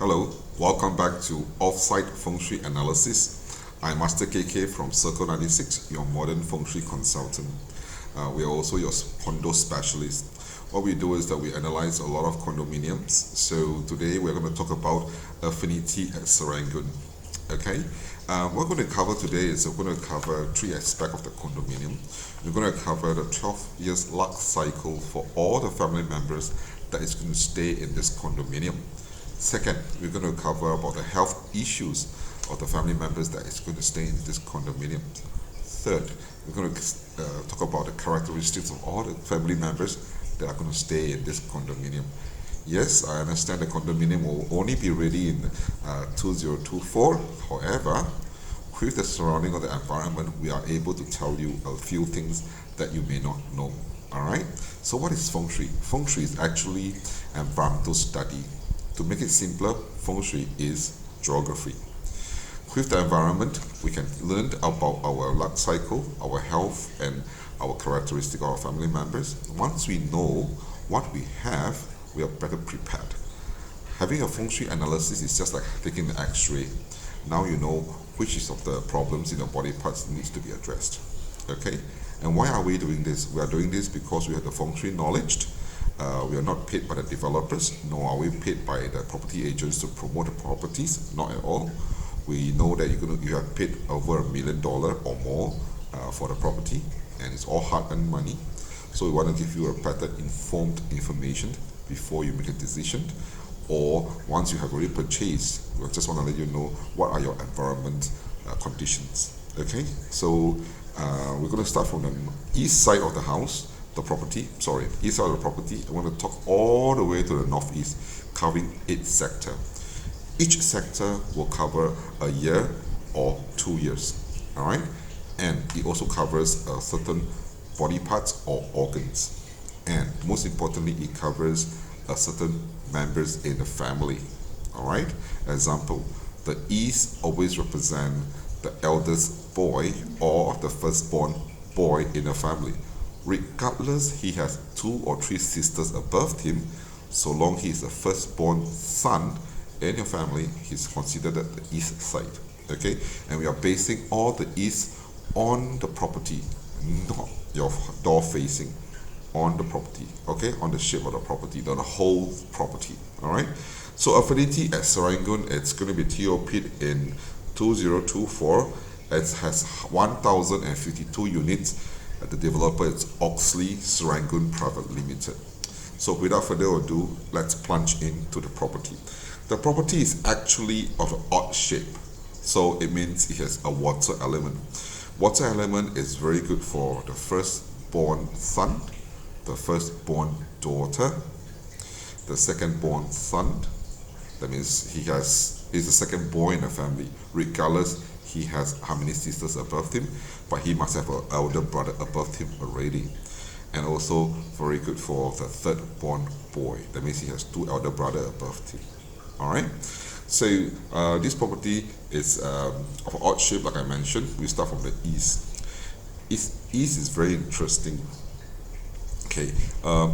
Hello, welcome back to Offsite Feng Shui Analysis. I'm Master KK from Circle 96, your modern Feng Shui consultant. We are also your condo specialist. What we do is that we analyze a lot of condominiums. So today we're going to talk about Affinity at Serangoon. Okay, what we're going to cover today is we're going to cover three aspects of the condominium. We're going to cover the 12 years luck cycle for all the family members that is going to stay in this condominium. Second, we're going to cover about the health issues of the family members that is going to stay in this condominium. Third, we're going to talk about the characteristics of all the family members that are going to stay in this condominium. Yes, I understand the condominium will only be ready in 2024. However, with the surrounding of the environment, we are able to tell you a few things that you may not know. All right. So, what is Feng Shui? Feng Shui is actually environmental study. To make it simpler, Feng Shui is geography. With the environment, we can learn about our luck cycle, our health, and our characteristic of our family members. Once we know what we have, we are better prepared. Having a Feng Shui analysis is just like taking an X-ray. Now you know which is of the problems in your body parts needs to be addressed. Okay? And why are we doing this? We are doing this because we have the Feng Shui knowledge. We are not paid by the developers, nor are we paid by the property agents to promote the properties, not at all. We know that you have paid over $1 million or more for the property, and it's all hard-earned money. So we want to give you a better informed information before you make a decision, or once you have already purchased, we just want to let you know what are your environment conditions. Okay, so we're going to start from the east side of the house. East side of the property. I want to talk all the way to the northeast, covering 8 sectors. Each sector will cover a year or 2 years. All right, and it also covers certain body parts or organs, and most importantly, it covers certain members in the family. All right. Example: the east always represent the eldest boy or the firstborn boy in the family. Regardless, he has 2 or 3 sisters above him, so long he is the firstborn son in your family, he's considered the east side. Okay, and we are basing all the east on the property, not your door facing, on the property. Okay, on the shape of the property, not the whole property. All right. So Affinity at Serangoon, it's going to be TOP'd in 2024. It has 1,052 units. The developer is Oxley Serangoon Private Limited. So without further ado, let's plunge into the property. The property is actually of an odd shape, so it means it has a water element. Water element is very good for the firstborn son, the firstborn daughter, the secondborn son. That means he's the second boy in the family, regardless he has how many sisters above him, but he must have an elder brother above him already. And also very good for the third born boy. That means he has 2 elder brothers above him. All right. So this property is of an odd shape, like I mentioned. We start from the east. East is very interesting. Okay.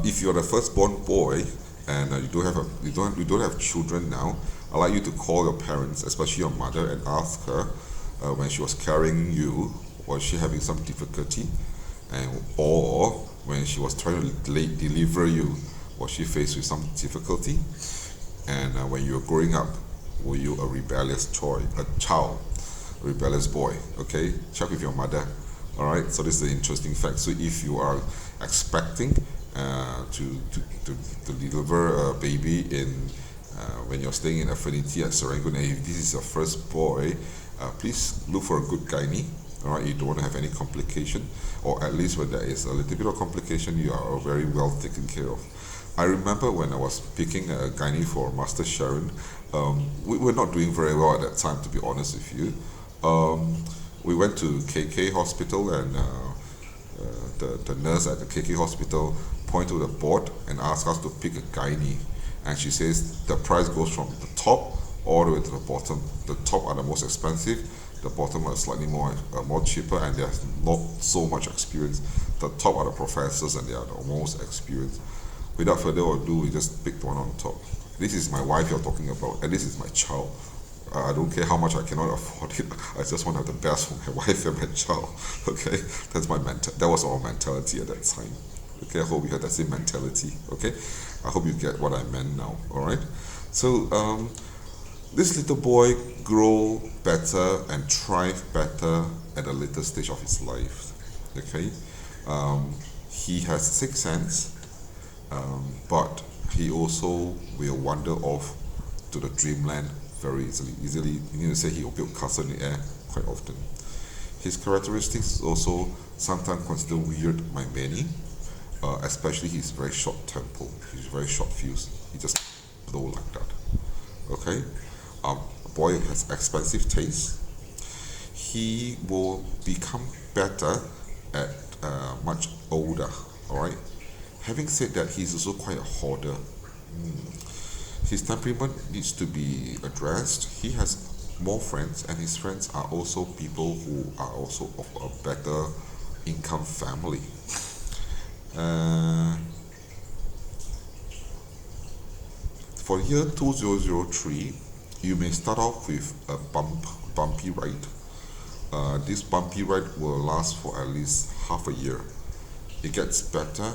If you're the firstborn boy and you don't have children now, I'd like you to call your parents, especially your mother, and ask her. When she was carrying you, was she having some difficulty? Or when she was trying to deliver you, was she faced with some difficulty? And when you were growing up, were you a rebellious rebellious boy? Okay, check with your mother. All right, so this is an interesting fact. So if you are expecting to deliver a baby when you're staying in Affinity at Serangoon, and if this is your first boy, please look for a good gynae. All right, you don't want to have any complication, or at least when there is a little bit of complication, you are very well taken care of. I remember when I was picking a gynae for Master Sharon, we were not doing very well at that time, to be honest with you. We went to KK Hospital, and the nurse at the KK Hospital pointed to the board and asked us to pick a gynae. And she says the price goes from the top all the way to the bottom. The top are the most expensive, the bottom are slightly more cheaper, and there's not so much experience. The top are the professors, and they are the most experienced. Without further ado, we just picked one on top. This is my wife you're talking about, and this is my child. I don't care how much I cannot afford it. I just want to have the best for my wife and my child. Okay, that's my that was our mentality at that time. Okay, I hope you had that same mentality. Okay, I hope you get what I meant now. All right. So this little boy grow better and thrive better at a later stage of his life. Okay, he has sixth sense, but he also will wander off to the dreamland very easily. You need to say he will build castle in the air quite often. His characteristics is also sometimes considered weird by many, especially he's very short tempo. He's very short fuse. He just blow like that. Okay, a boy has expensive taste. He will become better at much older. All right. Having said that, he's also quite a hoarder. His temperament needs to be addressed. He has more friends, and his friends are also people who are also of a better income family. For year 2003, you may start off with a bumpy ride. This bumpy ride will last for at least half a year. It gets better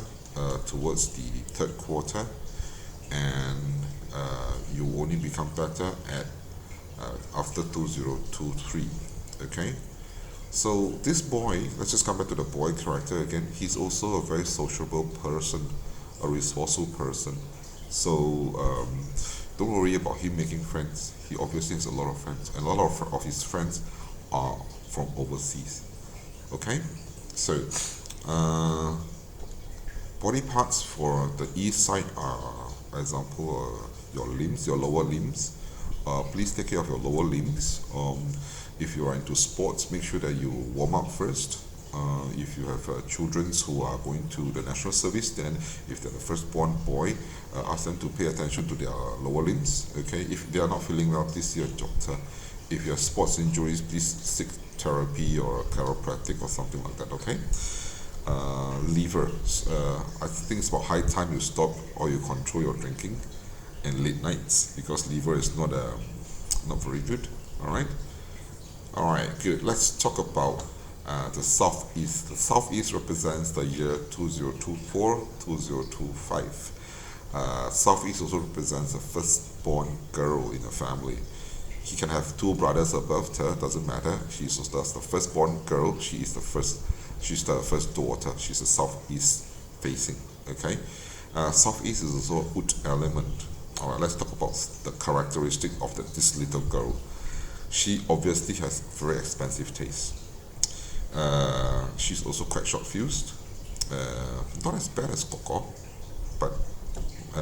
towards the third quarter, and you only become better at after 2023. Okay, so this boy, let's just come back to the boy character again. He's also a very sociable person, a resourceful person. So don't worry about him making friends. He obviously has a lot of friends, and a lot of his friends are from overseas. Okay, so body parts for the east side are, for example, your limbs, your lower limbs. Please take care of your lower limbs. If you are into sports, make sure that you warm up first. If you have children who are going to the national service, then if they're the firstborn boy, ask them to pay attention to their lower limbs. Okay, if they are not feeling well, please see a doctor. If you have sports injuries, please seek therapy or chiropractic or something like that. Okay. Liver. I think it's about high time you stop or you control your drinking and late nights, because liver is not very good. All right, good. Let's talk about the southeast. The southeast represents the year 2024, 2025. Southeast also represents the firstborn girl in the family. He can have two brothers above her, doesn't matter. She's just the firstborn girl. She's the first daughter. She's a southeast facing. Okay, southeast is also a wood element. All right, let's talk about the characteristic of this little girl. She obviously has very expensive taste. She's also quite short-fused. Not as bad as Coco, but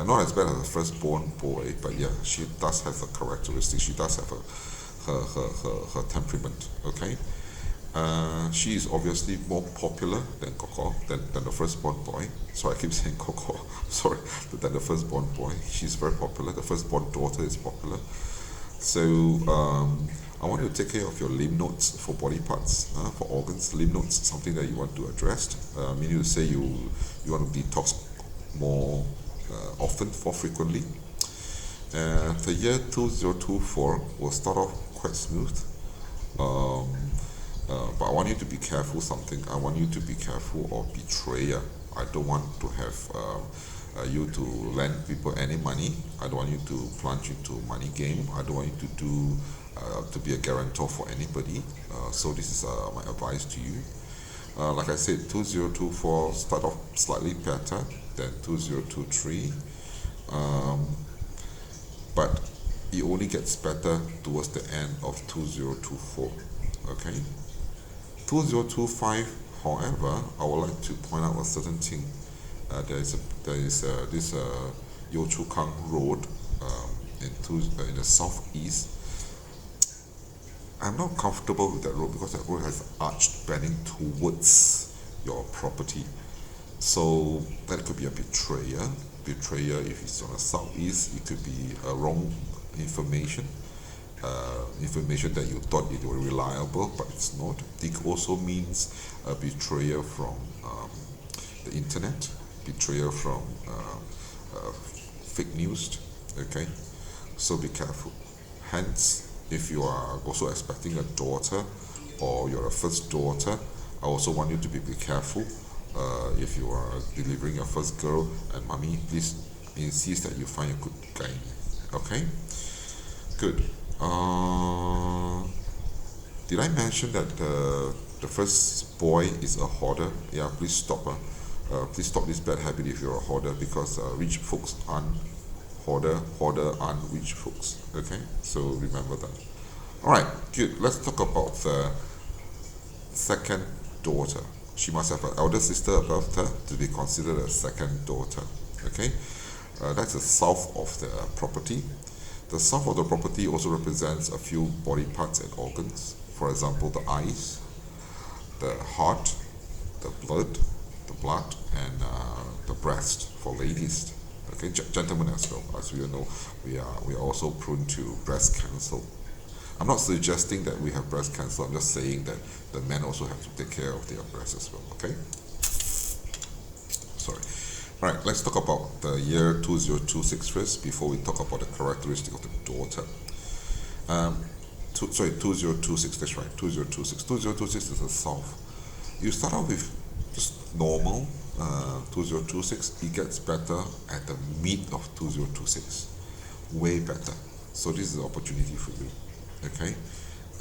not as bad as the firstborn boy. But yeah, she does have a characteristic. She does have her temperament. Okay. She is obviously more popular than Coco, than the firstborn boy. So I keep saying Coco, sorry, than the firstborn boy. She's very popular. The firstborn daughter is popular. So I want you to take care of your lymph nodes for body parts, for organs. Lymph nodes, something that you want to address. Meaning to say you want to detox more often, more frequently. The year 2024 will start off quite smooth. But I want you to be careful something. I want you to be careful of betrayal. I don't want to have you to lend people any money. I don't want you to plunge into money game. I don't want you to be a guarantor for anybody. So this is my advice to you. Like I said, 2024 start off slightly better than 2023. But it only gets better towards the end of 2024. Okay? 2025, however, I would like to point out a certain thing. There is this Yio Chu Kang Road in the southeast. I'm not comfortable with that road because that road has arched bending towards your property. So that could be a betrayal. If it's on the southeast, it could be a wrong information. Information that you thought it was reliable, but it's not. It also means a betrayal from the internet, betrayal from fake news. Okay, so be careful. Hence, if you are also expecting a daughter or you're a first daughter, I also want you to be careful. If you are delivering your first girl, and mommy, please insist that you find a good guy. Okay, good. Did I mention that the first boy is a hoarder? Yeah, please stop. Please stop this bad habit if you're a hoarder, because rich folks aren't hoarder aren't rich folks. Okay, so remember that. All right, good. Let's talk about the second daughter. She must have an elder sister above her to be considered a second daughter. Okay, that's the south of the property. The south of the property also represents a few body parts and organs. For example, the eyes, the heart, the blood, and the breast for ladies. Okay, gentlemen as well. As we all know, we are also prone to breast cancer. I'm not suggesting that we have breast cancer. I'm just saying that the men also have to take care of their breasts as well. Okay. Sorry. All right. Let's talk about the year 2026 first before we talk about the characteristic of the daughter. 2026. That's right. 2026. 2026 is the south. You start out with just normal 2026. It gets better at the mid of 2026, way better. So this is the opportunity for you. Okay,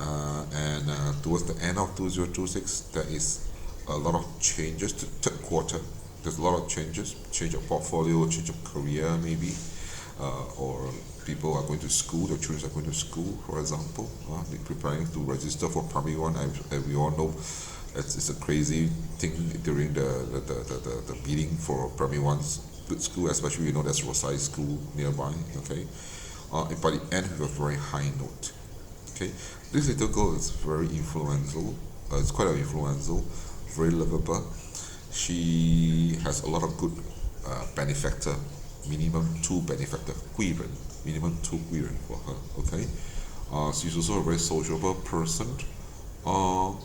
and towards the end of 2026, there is a lot of changes to third quarter. There's a lot of changes, change of portfolio, change of career maybe, or people are going to school, their children are going to school, for example. They're preparing to register for primary one. And we all know it's a crazy thing during the bidding for primary one's good school, especially there's Rosai School nearby. Okay, but it ends with a very high note. Okay, this little girl is very influential. It's quite influential, very lovable. She has a lot of good benefactor, minimum 2 benefactor, 贵人, minimum 2 贵人 for her. Okay, she's also a very sociable person.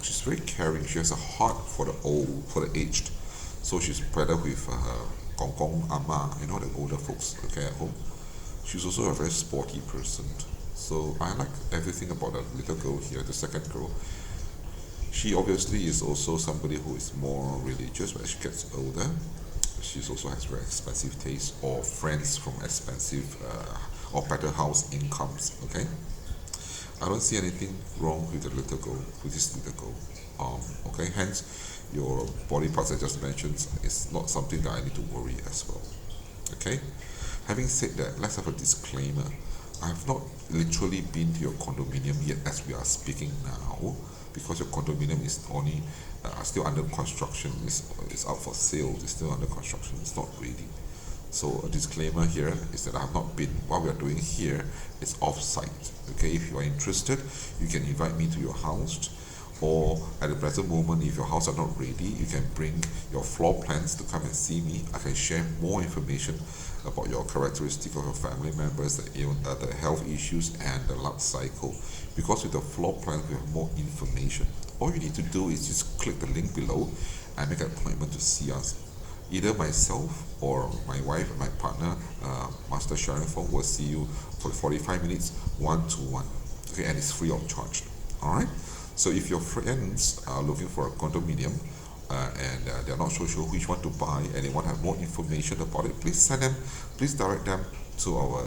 She's very caring. She has a heart for the old, for the aged. So she's better with gong gong ama, the older folks. Okay, at home. She's also a very sporty person. So I like everything about the little girl here, the second girl. She obviously is also somebody who is more religious when she gets older. She also has very expensive taste or friends from expensive or better house incomes. Okay, I don't see anything wrong with the little girl, with this little girl. Okay, hence your body parts I just mentioned is not something that I need to worry as well. Okay, having said that, let's have a disclaimer. I have not literally been to your condominium yet as we are speaking now, because your condominium is only still under construction. It's up for sale. It's still under construction. It's not ready. So a disclaimer here is that I have not been. What we are doing here is off-site. Okay, if you are interested, you can invite me to your house, or at the present moment, if your house are not ready, you can bring your floor plans to come and see me. I can share more information about your characteristic of your family members, the health issues, and the life cycle. Because with the floor plan, we have more information. All you need to do is just click the link below and make an appointment to see us. Either myself or my wife and my partner, Master Sharon Feng, will see you for 45 minutes, one-to-one. Okay, and it's free of charge. All right. So if your friends are looking for a condominium, and they're not so sure which one to buy, and they want to have more information about it, please direct them to our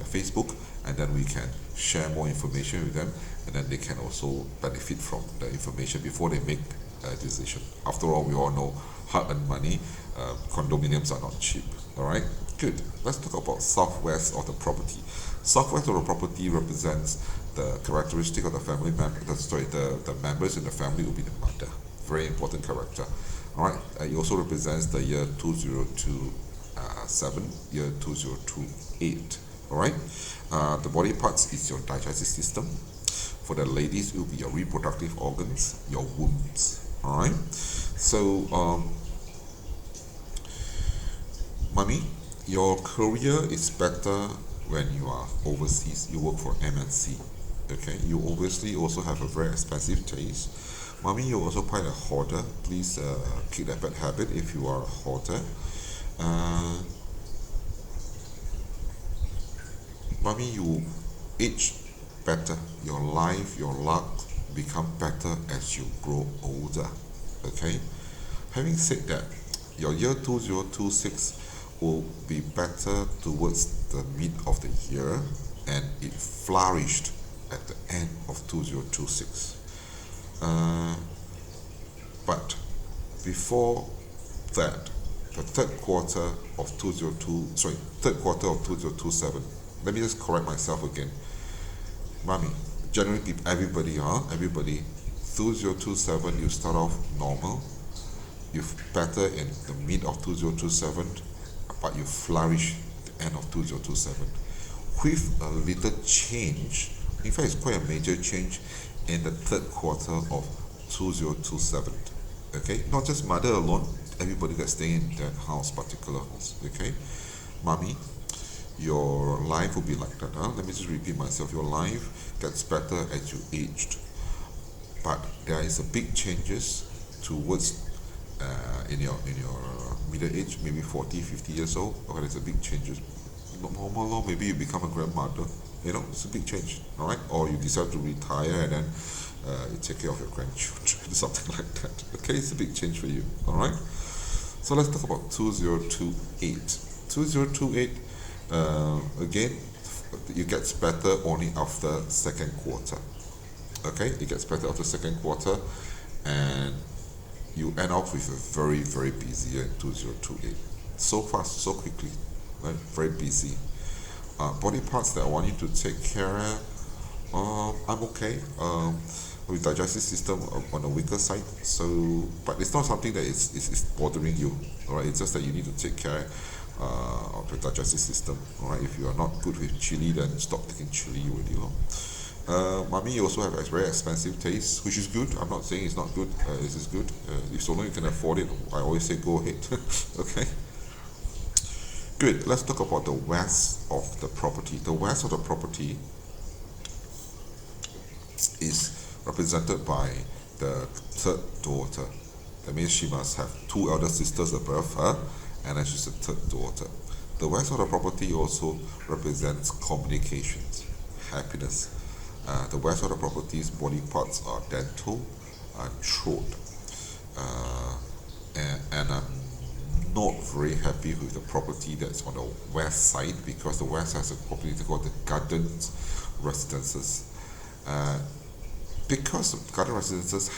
Facebook, and then we can share more information with them, and then they can also benefit from the information before they make a decision. After all, we all know hard-earned money, condominiums are not cheap. All right, good. Let's talk about southwest of the property. Southwest of the property represents the characteristic of the family member. The members in the family will be the mother. Very important character. All right. It also represents the year 2027, year 2028. All right. The body parts is your digestive system. For the ladies, it will be your reproductive organs, your wombs. All right. So, mommy, your career is better when you are overseas. You work for MNC. Okay. You obviously also have a very expensive taste. Mommy, you're also quite a hoarder. Please kick that bad habit if you are a hoarder. Mommy, you age better. Your life, your luck become better as you grow older. Okay? Having said that, your year 2026 will be better towards the mid of the year, and it flourished at the end of 2026. But before that, the third quarter of 2027, let me just correct myself again. Mommy, generally everybody, 2027 you start off normal, you better in the mid of 2027, but you flourish at the end of 2027 with a little change. In fact, it's quite a major change in the third quarter of 2027. Okay, not just mother alone, everybody that's staying in that house, particular house. Okay, mommy, your life will be like that. Let me just repeat myself. Your life gets better as you aged, but there is a big changes towards in your middle age, maybe 40, 50 years old. Okay, there's a big changes. Normal, or maybe you become a grandmother. You know, it's a big change. All right, or you decide to retire and then you take care of your grandchildren, something like that. Okay, it's a big change for you. All right. So let's talk about 2028. 2028, again, it gets better only after second quarter. Okay, it gets better after second quarter, and you end up with a very, very busy year in 2028. So fast, so quickly, right? Very busy. Body parts that I want you to take care of, I'm okay. With digestive system on the weaker side, so but it's not something that is bothering you. All right, it's just that you need to take care of the digestive system. All right, if you are not good with chili, then stop taking chili already. Mommy, you also have a very expensive taste, which is good. I'm not saying it's not good. This is good. If so long you can afford it, I always say go ahead. Okay. Good. Let's talk about the west of the property. The west of the property is represented by the third daughter. That means she must have two elder sisters above her, and then she's the third daughter. The west of the property also represents communications, happiness. The west of the property's body parts are dental and throat. And I'm not very happy with the property that's on the west side, because the west has a property called the gardens residences. Because garden residences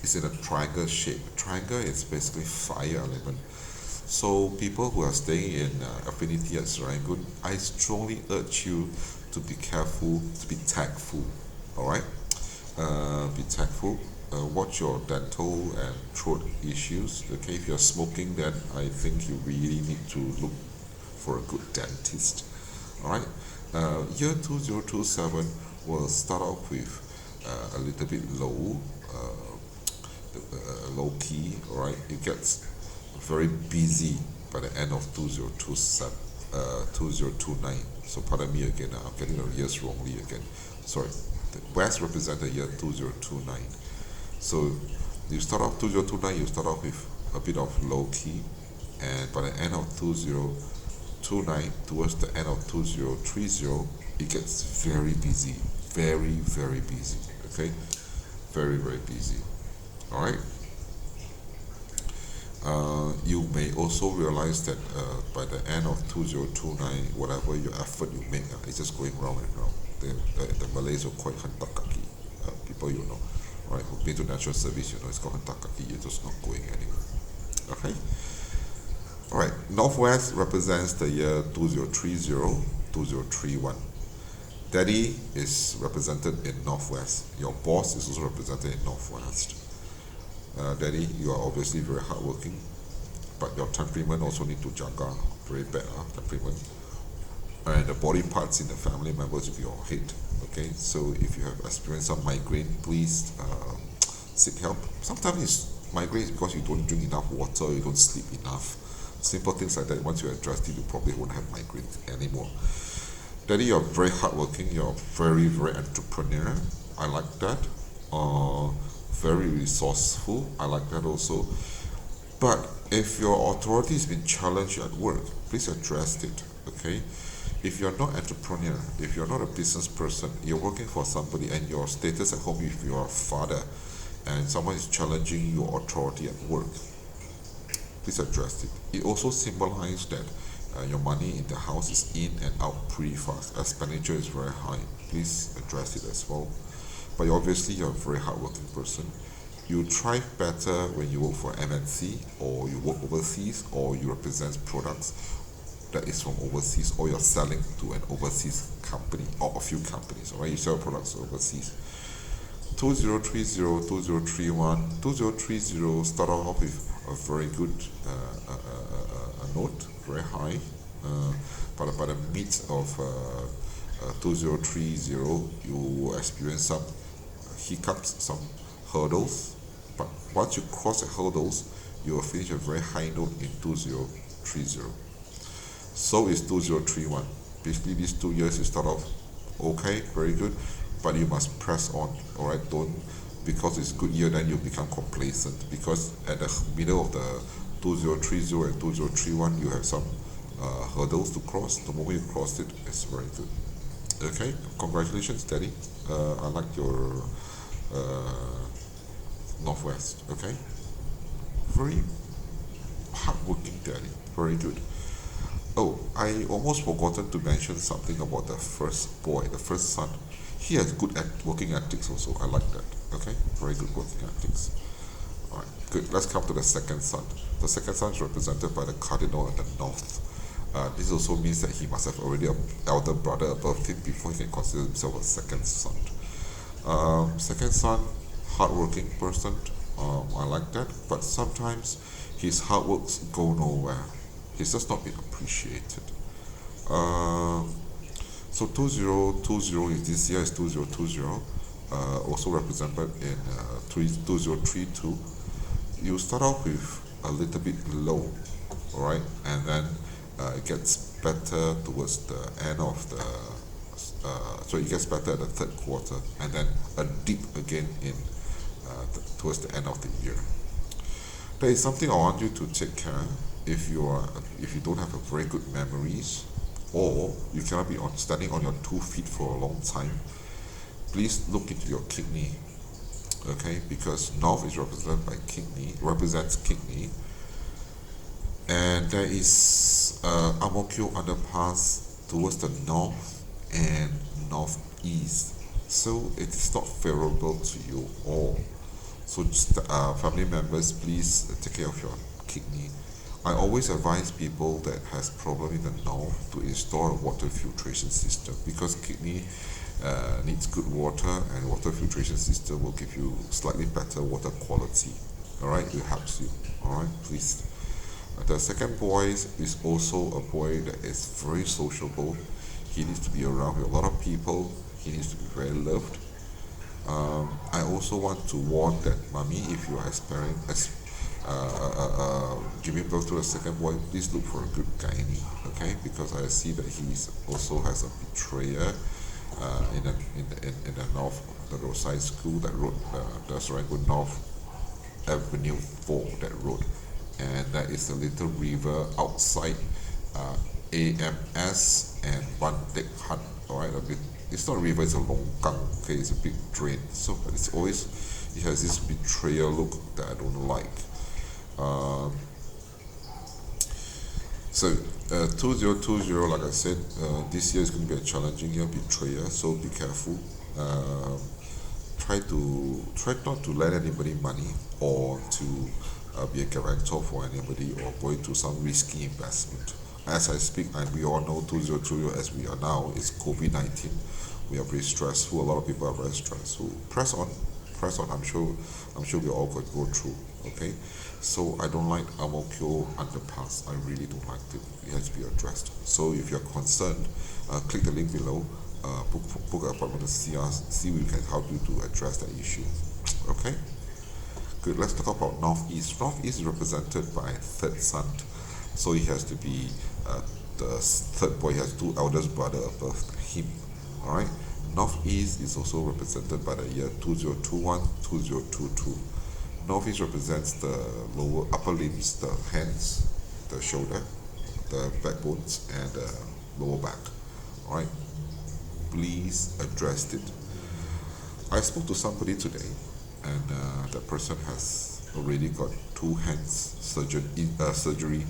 is in a triangle shape. Triangle is basically fire element. So people who are staying in Affinity at Serangoon, I strongly urge you to be careful, to be tactful. All right, be tactful. Watch your dental and throat issues. Okay, if you're smoking, then I think you really need to look for a good dentist. All right, year 2027 will start off with a little bit low key. All right, it gets very busy by the end of 2029. So pardon me again, I'm getting the years wrongly again. Sorry, the west represents the year 2029. So you start off 2029, you start off with a bit of low key, and by the end of 2029, towards the end of 2030, it gets very busy, very, very busy. Okay, very, very busy. All right. You may also realize that by the end of 2029, whatever your effort you make, it's just going round and round. The Malays will call it hentak kaki. People you know, right? Who've been to National Service, you know it's called hentak kaki. You're just not going anywhere. Okay. All right. Northwest represents the year 2030, 2031. Daddy is represented in Northwest. Your boss is also represented in Northwest. Daddy, you are obviously very hardworking, but your temperament also need to jaga. Very bad temperament. And the body parts in the family members of your head. Okay, so if you have experienced some migraine, please seek help. Sometimes it's migraine because you don't drink enough water, you don't sleep enough. Simple things like that. Once you address it, you probably won't have migraine anymore. Daddy, you're very hardworking. You're very, very entrepreneur. I like that. Very resourceful. I like that also. But if your authority has been challenged at work, please address it. Okay. If you're not entrepreneur, if you're not a business person, you're working for somebody, and your status at home, if you're a father and someone is challenging your authority at work, please address it. It also symbolizes that your money in the house is in and out pretty fast. Expenditure is very high. Please address it as well. But obviously, you're a very hardworking person. You thrive better when you work for MNC, or you work overseas, or you represent products that is from overseas, or you're selling to an overseas company or a few companies. Alright, you sell products overseas. 2030, 2031, 2030 start off with a very good note, very high. But by the mid of 2030, you will experience some hiccups, some hurdles. But once you cross the hurdles, you will finish a very high note in 2030. So is 2031. Basically, these 2 years you start off okay, very good, but you must press on. Alright, don't, because it's good year, then you become complacent, because at the middle of the 2030 and 2031 you have some hurdles to cross. The moment you cross it, it's very good. Okay, congratulations, Daddy. I like your Northwest. Okay, very hardworking Daddy, very good. Oh, I almost forgotten to mention something about the first boy, the first son. He has good working ethics also. I like that. Okay, very good working ethics. Alright, good. Let's come to the second son. The second son is represented by the cardinal at the north. This also means that he must have already an elder brother above him before he can consider himself a second son. Second son, hardworking person. I like that, but sometimes his hard works go nowhere. He's just not being appreciated. So 2020 is this year is 2020, also represented in 2032. You start off with a little bit low, alright, and then it gets better towards the end of the. So it gets better at the third quarter, and then a dip again in towards the end of the year. There is something I want you to take care. If you don't have a very good memories, or you cannot be standing on your 2 feet for a long time, please look into your kidney. Okay, because north is represented by represents kidney, and there is Ang Mo Kio underpass towards the north and northeast, so it is not favorable to you all. So just, family members, please take care of your kidney. I always advise people that has problem in the north to install a water filtration system, because kidney needs good water, and water filtration system will give you slightly better water quality. Alright, it helps you. Alright, please. The second boy is also a boy that is very sociable. He needs to be around with a lot of people. He needs to be very loved. I also want to warn that mommy, if you are giving birth to a second boy, please look for a good gynae, okay? Because I see that he also has a betrayer in the north, the roadside school, that road, the Serangoon North Avenue 4, that road, and there is a little river outside AMS and Ban Dek Han. Alright, it's not a river, it's a longkang. Okay, it's a big drain. So, but it has this betrayal look that I don't like. So 2020, like I said, this year is going to be a challenging year, betrayer. So be careful. Try not to lend anybody money, or to be a guarantor for anybody, or go into some risky investment. As I speak, and we all know 2020 as we are now is COVID-19. We are very stressful. A lot of people are very stressful. Press on. I'm sure we all could go through. Okay, so I don't like Ang Mo Kio underpass. I really don't like it. It has to be addressed. So if you're concerned, click the link below. Book an appointment to see us. See if we can help you to address that issue. Okay. Good. Let's talk about northeast. Northeast is represented by third son. So he has to be the third boy. He has 2 eldest brother above him. Alright. Northeast is also represented by the year 2021, 2022. Northeast represents the upper limbs, the hands, the shoulder, the backbones, and the lower back. Alright, please address it. I spoke to somebody today, and that person has already got two hands surgery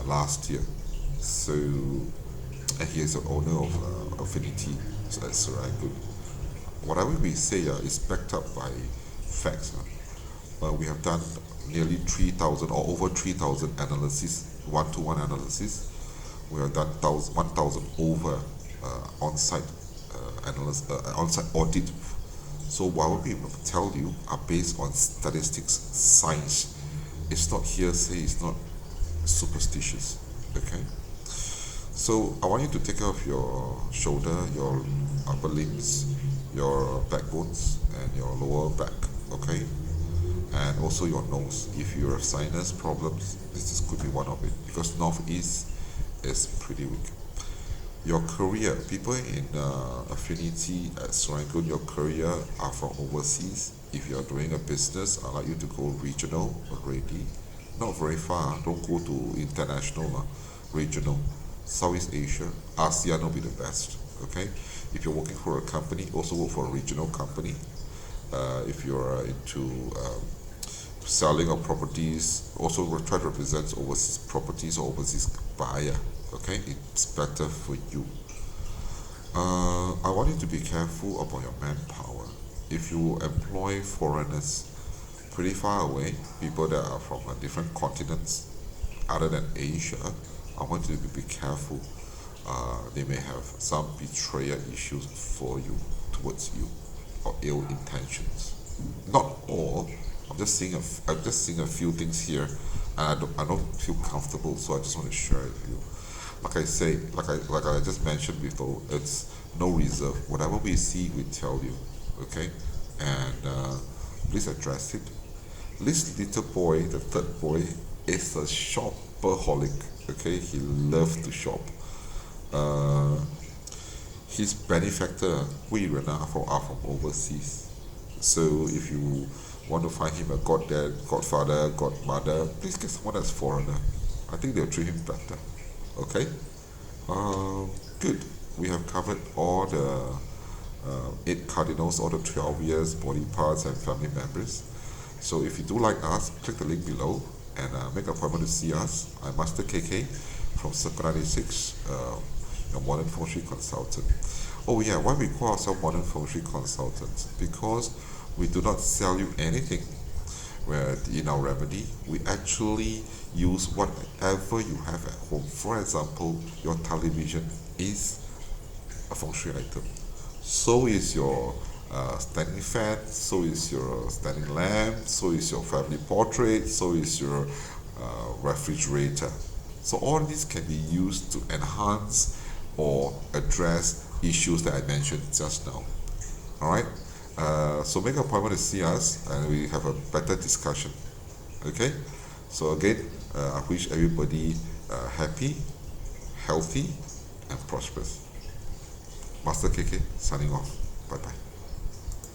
last year. So, and he is the owner of Affinity at Serangoon. Whatever we say is backed up by facts. We have done nearly 3,000 or over 3,000 analysis, one-to-one analysis. We have done 1,000 over on-site on-site audit. So what we tell you are based on statistics, science. It's not hearsay. It's not superstitious. Okay. So I want you to take care of your shoulder, your upper limbs, your backbones, and your lower back. Okay. And also your nose. If you have sinus problems, this could be one of it, because northeast is pretty weak. Your career, people in Affinity at Serangoon, your career are from overseas. If you are doing a business, I'd like you to go regional already. Not very far, don't go to international, regional. Southeast Asia, ASEAN will be the best. Okay. If you're working for a company, also work for a regional company. If you're into selling of properties, also try to represent overseas properties or overseas buyer. Okay, it's better for you. I want you to be careful about your manpower. If you employ foreigners pretty far away, people that are from different continents other than Asia, I want you to be careful. They may have some betrayal issues for you, towards you, or ill intentions. Not all. I'm just seeing a few things here, and I don't feel comfortable, so I just want to share it with you. Like I say, like I just mentioned before, it's no reserve. Whatever we see, we tell you. Okay, and please address it. This little boy, the third boy, is a shopaholic. Okay, he loves to shop. His benefactor, are from overseas. So if you want to find him a goddad, godfather, godmother, please get someone that's foreigner. I think they'll treat him better. Okay? Good. We have covered all the 8 cardinals, all the 12 years, body parts, and family members. So if you do like us, click the link below and make an appointment to see us. I'm Master KK from Circle 96, your modern Feng Shui consultant. Oh yeah, why we call ourselves modern Feng Shui consultants? Because we do not sell you anything. Where in our remedy, we actually use whatever you have at home. For example, your television is a Feng Shui item. So is your standing fan, so is your standing lamp, so is your family portrait, so is your refrigerator. So all these can be used to enhance or address issues that I mentioned just now. Alright? So make an appointment to see us and we have a better discussion. Okay? So again, I wish everybody happy, healthy, and prosperous. Master KK signing off. Bye bye.